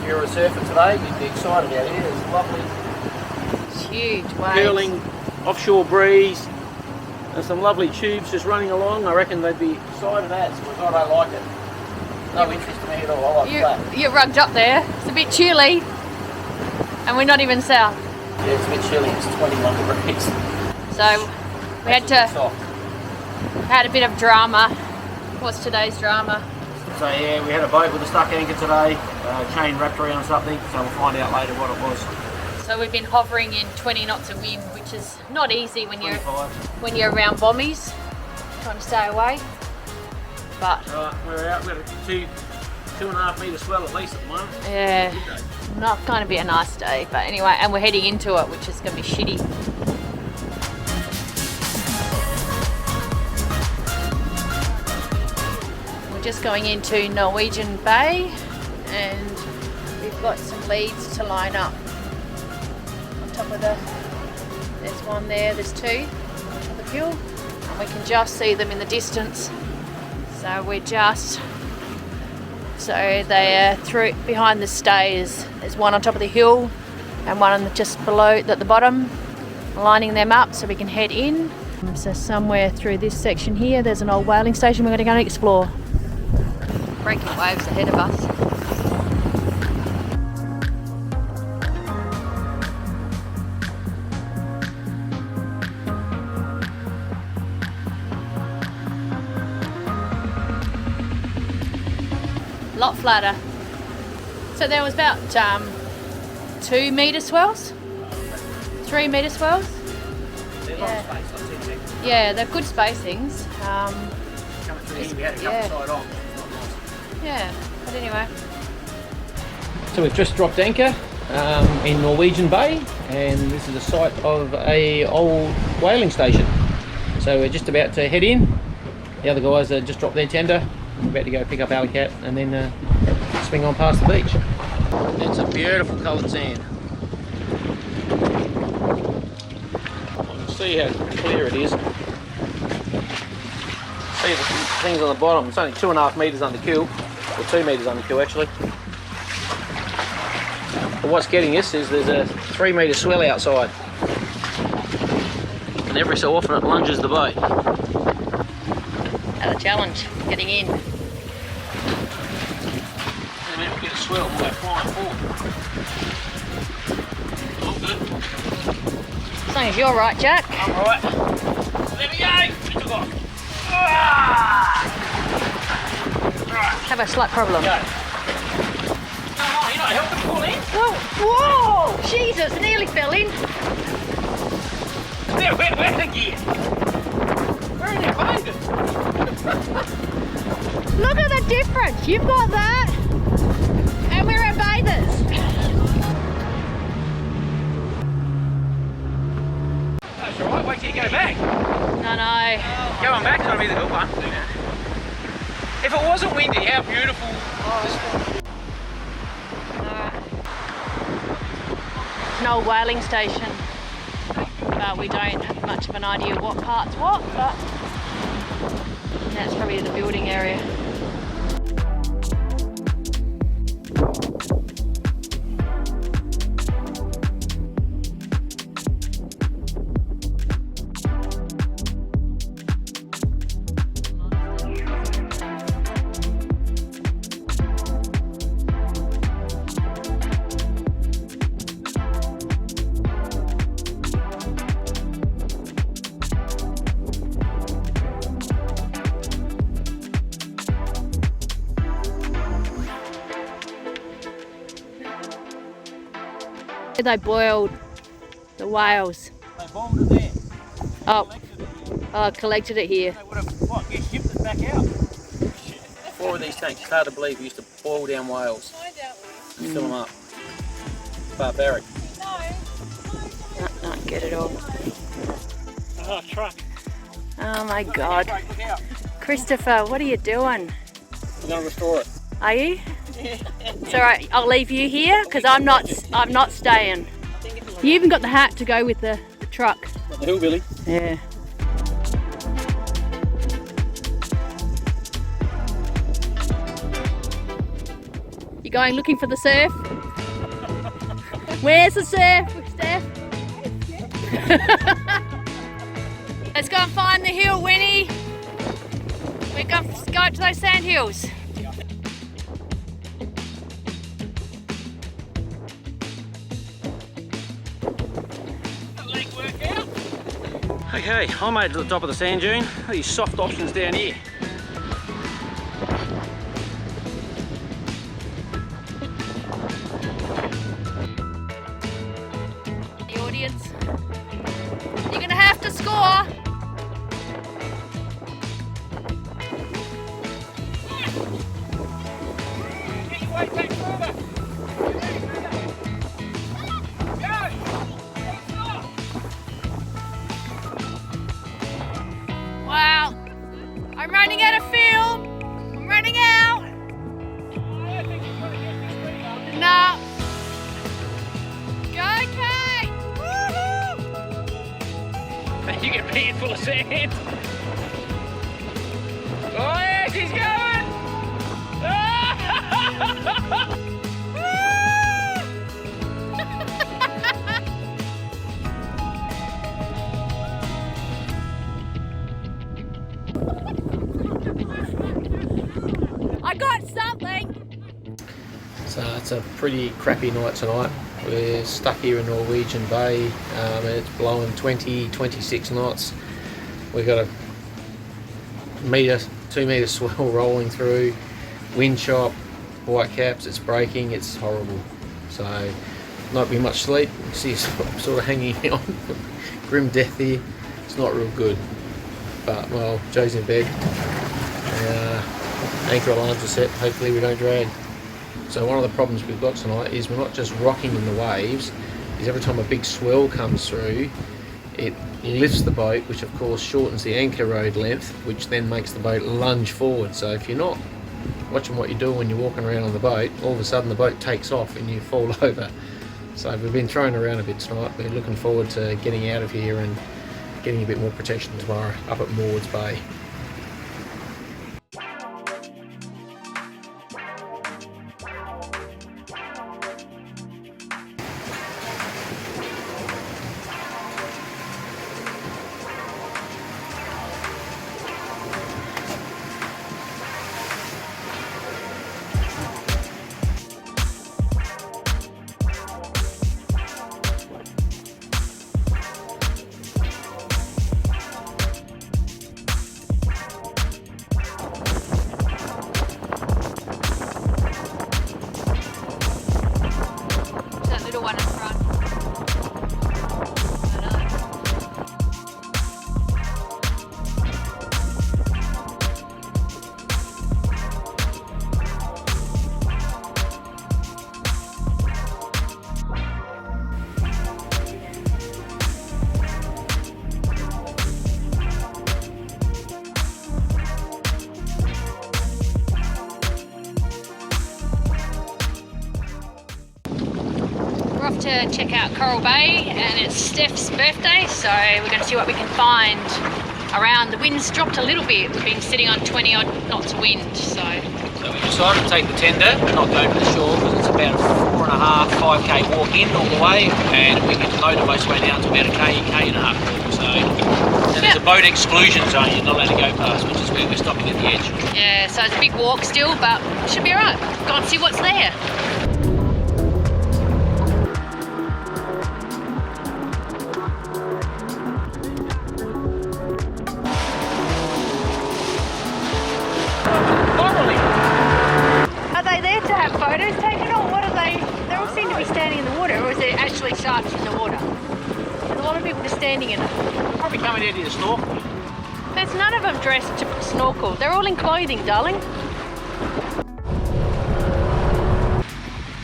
if you're a surfer today, you'd be excited out here. It's lovely. It's huge waves. Curling offshore breeze and some lovely tubes just running along. I reckon they'd be excited at, so I don't like it. No interest in me at all. I like that. You're rugged up there. It's a bit chilly. And we're not even south. Yeah, it's a bit chilly. It's 21 degrees. So we had a bit of drama. What's today's drama? So yeah, we had a boat with a stuck anchor today. Chain wrapped around something, so we'll find out later what it was. So we've been hovering in 20 knots of wind, which is not easy when you're around bombies, trying to stay away. But right, we're out. We've got a 2.5 metre swell at least at the moment. yeah, not going to be a nice day. But anyway, and we're heading into it, which is going to be shitty. We're just going into Norwegian Bay, and we've got some leads to line up. Top of there's one there, there's two on top of the hill, and we can just see them in the distance. So we're just, so they are through behind the stays. There's one on top of the hill and one on just below at the bottom, lining them up so we can head in. So somewhere through this section here, there's an old whaling station we're going to go and explore. Breaking waves ahead of us. Lot flatter. So there was about 2 metre swells, 3 metre swells. They're long space, I've seen them. Yeah, they're good spacings. Coming through here, we had a couple side on. Yeah, but anyway. So we've just dropped anchor in Norwegian Bay, and this is the site of a old whaling station. So we're just about to head in. The other guys just dropped their tender. We're about to go pick up our cat and then swing on past the beach. It's a beautiful coloured sand. You can see how clear it is. See the things on the bottom. It's only 2.5 metres under keel, or 2 metres under keel actually. But what's getting us is there's a 3 metre swell outside, and every so often it lunges the boat. Another challenge, getting in. And then we'll get a swell and we'll go flying forward. All good. As long as you're right, Jack. I'm right. There we go. We took off. Ah! Right. Have a slight problem. Go. Come on, you're not helping pull in. Whoa! Whoa! Jesus, nearly fell in. Where's the gear? Where are they finding? Look at the difference. You've got that, and we're at bathers. That's alright, wait till you go back. I know. Going back's gotta be the good one. If it wasn't windy, how beautiful. An old whaling station. But we don't have much of an idea what part's what, but that's probably the building area. They boiled the whales. They bombed it there. Oh, collected it here. They would have shipped it back out. 4 of these tanks, it's hard to believe, we used to boil down whales. Fill them up. Barbaric. Not get it all. Oh, truck. Oh my God. Christopher, what are you doing? We're going to restore it. Are you? It's alright, I'll leave you here because I'm not staying. You even got the hat to go with the truck. Got the hillbilly. Yeah. You going looking for the surf? Where's the surf, Steph? Let's go and find the hill, Winnie. We're going to go to those sand hills. Okay, I made it to the top of the sand dune. These soft options down here. The audience, you're gonna have to score. Wow, I'm running out of film. I'm running out. No. Go, Kate. Woohoo! You get pants full of sand. Oh yeah, she's going! I got something. So it's a pretty crappy night tonight. We're stuck here in Norwegian Bay and it's blowing 26 knots. We've got a 2 metre swell rolling through, wind chop, white caps, it's breaking, it's horrible. So not be much sleep. You see sort of hanging on, grim death here. It's not real good. But well, Joe's in bed. Anchor alarms are set, hopefully we don't drag. So one of the problems we've got tonight is we're not just rocking in the waves, is every time a big swell comes through, it lifts the boat, which of course shortens the anchor rode length, which then makes the boat lunge forward. So if you're not watching what you do when you're walking around on the boat, all of a sudden the boat takes off and you fall over. So we've been thrown around a bit tonight. We're looking forward to getting out of here and getting a bit more protection tomorrow up at Maud's Bay. To check out Coral Bay, and it's Steph's birthday, so we're going to see what we can find around. The wind's dropped a little bit. We've been sitting on 20 odd knots of wind, so we decided to take the tender and not go to the shore because it's about a 4.5–5k walk in all the way, and we get the motor most of the way down to about a k and a half walk. So and there's a boat exclusion zone you're not allowed to go past, which is where we're stopping at the edge. Yeah, so it's a big walk still, but it should be alright. Go and see what's there. Photos taken, or what are they? They all seem to be standing in the water, or is there actually sharks in the water? There's a lot of people just standing in it. Probably coming out here to snorkel. There's none of them dressed to snorkel. They're all in clothing, darling.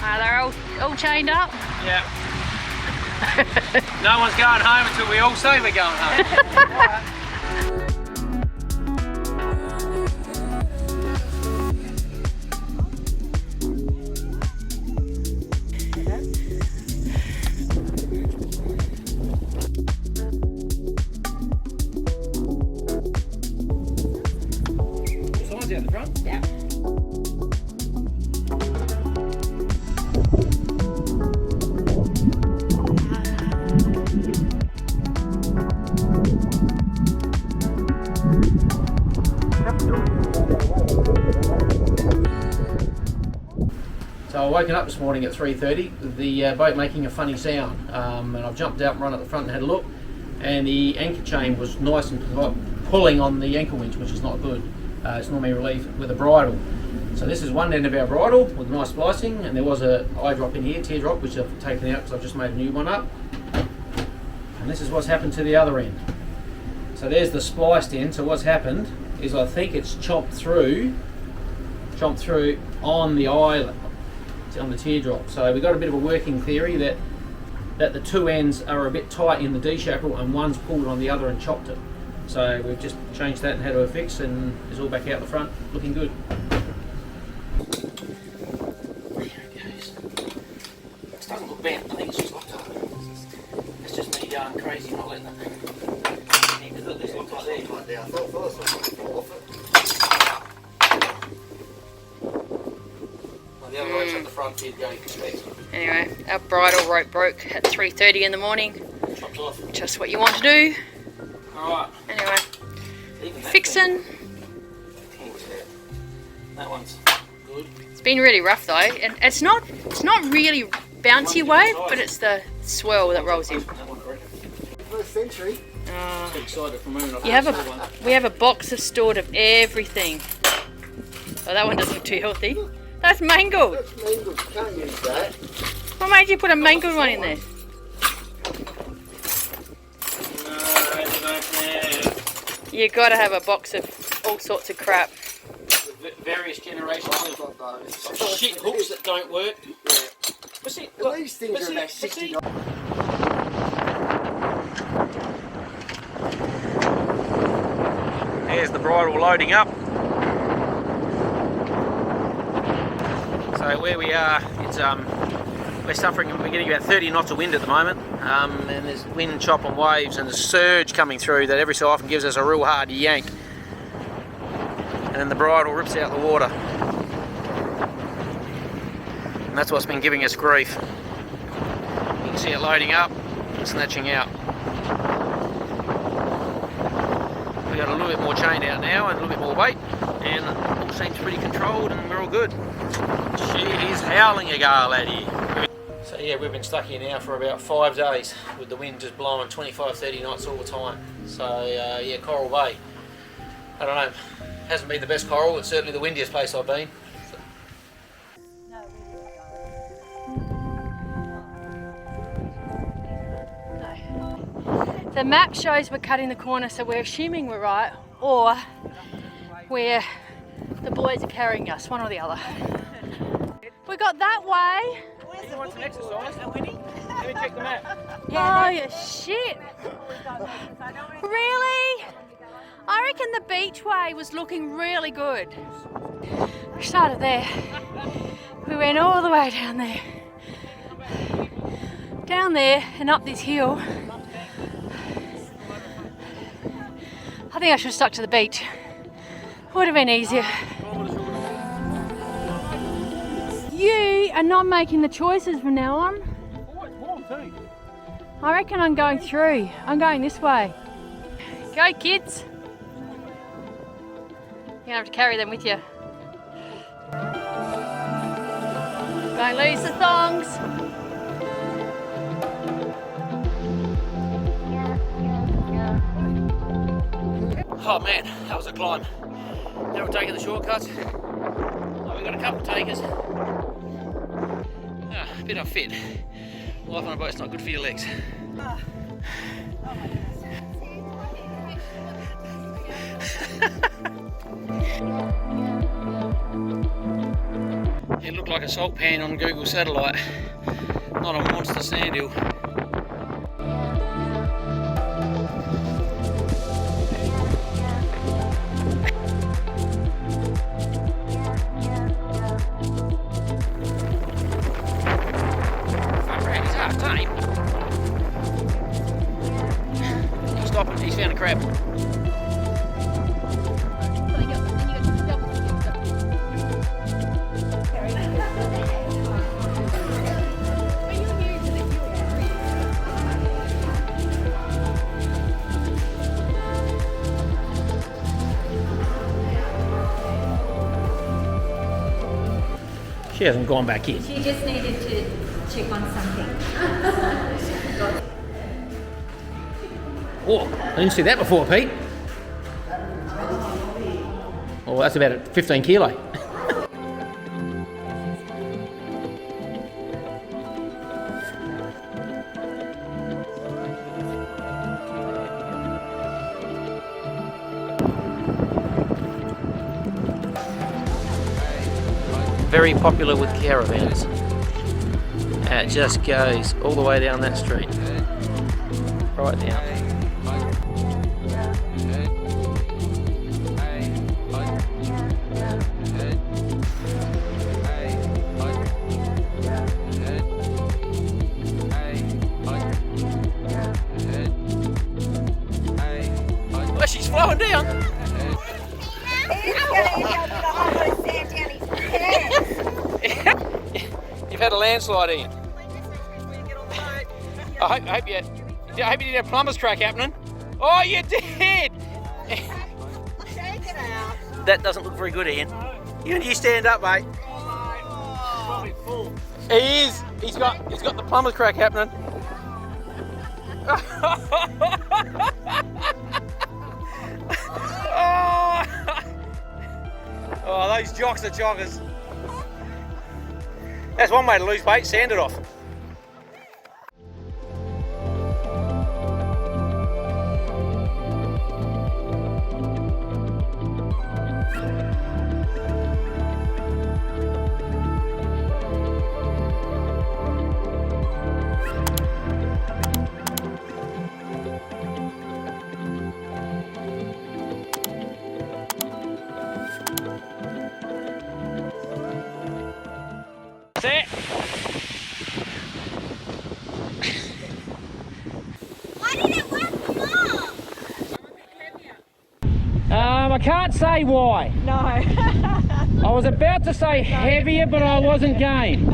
They're all chained up? Yeah. No one's going home until we all say we're going home. Signs out the front? Yeah. So I woken up this morning at 3:30 with the boat making a funny sound, and I've jumped out and run at the front and had a look, and the anchor chain was nice and pulling on the anchor winch, which is not good. It's normally relieved with a bridle. So this is one end of our bridle with nice splicing, and there was a eye drop in here, teardrop, which I've taken out because I've just made a new one up. And this is what's happened to the other end. So there's the spliced end. So what's happened is I think it's chopped through on the eye, on the teardrop. So we've got a bit of a working theory that the two ends are a bit tight in the D shackle and one's pulled on the other and chopped it. So we've just changed that and had a fix, and it's all back out the front, looking good. There it goes. It doesn't look bent, I think it's just locked up. It's just me going crazy not letting it. Need to look this locked like there. I thought first I was going to fall off it. Well, the other rope's at the front here going expect. Anyway, our bridle rope broke at 3:30 in the morning. Chopped off. Just what you want to do. Alright. Anyway, fixing. That one's good. It's been really rough though, and it's not really bouncy wave, but it's the swell that rolls in. First century. Excited for moving off. We have a box of stored of everything. Oh, that one doesn't look too healthy. That's mangled. That's mangled. You can't use that. What made you put a mangled one in there? You gotta have a box of all sorts of crap. Various generations of shit hooks that don't work. Yeah. These things are about $60. There's the bridle loading up. So where we are, it's we're suffering. We're getting about 30 knots of wind at the moment, and there's wind, chop, and waves, and there's surge coming through that every so often gives us a real hard yank, and then the bridle rips out the water, and that's what's been giving us grief. You can see it loading up and snatching out. We've got a little bit more chain out now and a little bit more weight, and it all seems pretty controlled, and we're all good. She is howling a gale out here. So yeah, we've been stuck here now for about 5 days with the wind just blowing 25-30 knots all the time. So yeah, Coral Bay, I don't know, hasn't been the best coral, it's certainly the windiest place I've been. The map shows we're cutting the corner, so we're assuming we're right, or the boys are carrying us, one or the other. We got that way. You want some exercise? Let me check the map. Oh, you shit. Really? I reckon the beach way was looking really good. We started there. We went all the way down there. Down there and up this hill. I think I should have stuck to the beach. Would have been easier. You are not making the choices from now on. Oh, it's warm too. I reckon I'm going through. I'm going this way. Go kids. You're gonna have to carry them with you. Don't lose the thongs. Oh man, that was a climb. Now we're taking the shortcuts. Oh, we've got a couple of takers. A bit unfit. Life on a boat's not good for your legs. It looked like a salt pan on Google Satellite, not a monster sand hill. He's found a crab. She hasn't gone back in. She just needed to check on something. Oh, I didn't see that before, Pete. Oh, that's about 15 kilo. Very popular with caravans. And it just goes all the way down that street. Right down. Well, she's flowing down. You've had a landslide, Ian. I hope you didn't have plumber's crack happening. Oh, you did! That doesn't look very good, Ian. You stand up, mate. He is. He's got the plumber's crack happening. Oh, those jocks are joggers. That's one way to lose weight, sand it off. That's it. Why did it work more? I can't say why. No. I was about to say heavier, but I wasn't game.